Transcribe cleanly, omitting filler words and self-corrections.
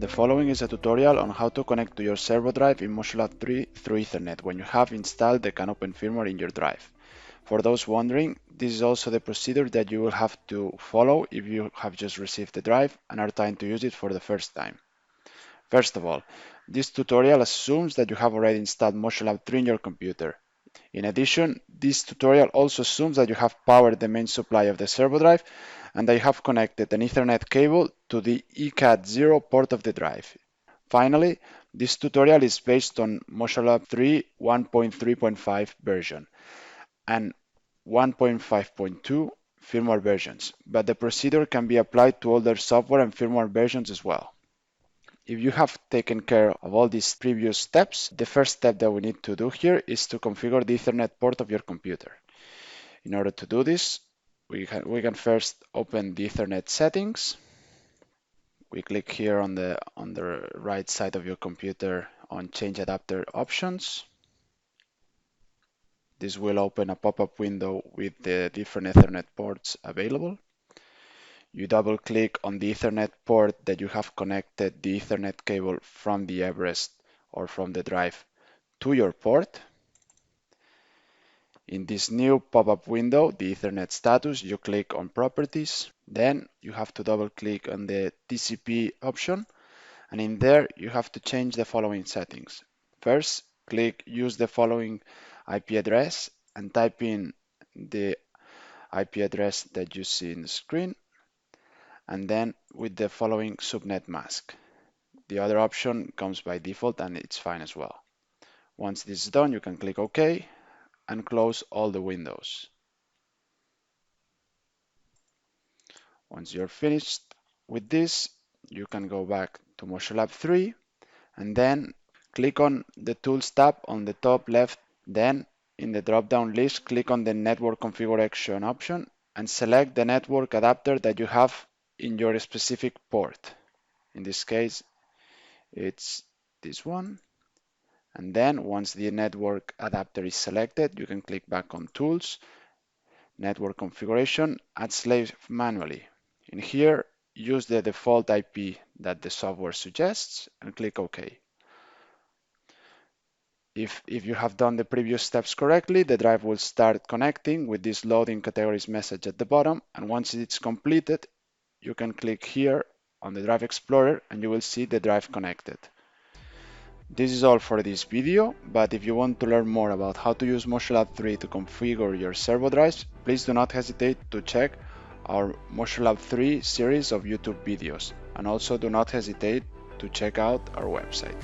The following is a tutorial on how to connect to your servo drive in MotionLab 3 through Ethernet when you have installed the CANopen firmware in your drive. For those wondering, this is also the procedure that you will have to follow if you have just received the drive and are trying to use it for the first time. First of all, this tutorial assumes that you have already installed MotionLab 3 in your computer. In addition, this tutorial also assumes that you have powered the main supply of the servo drive and that you have connected an Ethernet cable to the ECAT0 port of the drive. Finally, this tutorial is based on MotionLab 3 1.3.5 version and 1.5.2 firmware versions, but the procedure can be applied to older software and firmware versions as well. If you have taken care of all these previous steps, the first step that we need to do here is to configure the Ethernet port of your computer. In order to do this, we can first open the Ethernet settings. We click here on the right side of your computer on Change Adapter Options. This will open a pop-up window with the different Ethernet ports available. You double click on the Ethernet port that you have connected the Ethernet cable from the Everest or from the drive to your port. In this new pop-up window, the Ethernet status, you click on Properties. Then you have to double click on the TCP option, and in there you have to change the following settings. First, click Use the following IP address and type in the IP address that you see in the screen, and then with the following subnet mask. The other option comes by default and it's fine as well. Once this is done, you can click OK and close all the windows. Once you're finished with this, you can go back to MotionLab 3 and then click on the Tools tab on the top left. Then in the drop-down list, click on the Network Configuration option and select the network adapter that you have in your specific port. In this case, it's this one. And then once the network adapter is selected, you can click back on Tools, Network Configuration, Add Slave Manually. In here, use the default IP that the software suggests and click OK. If you have done the previous steps correctly, the drive will start connecting with this loading categories message at the bottom, and once it's completed, you can click here on the Drive Explorer and you will see the drive connected. This is all for this video, but if you want to learn more about how to use MotionLab 3 to configure your servo drives, please do not hesitate to check our MotionLab 3 series of YouTube videos, and also do not hesitate to check out our website.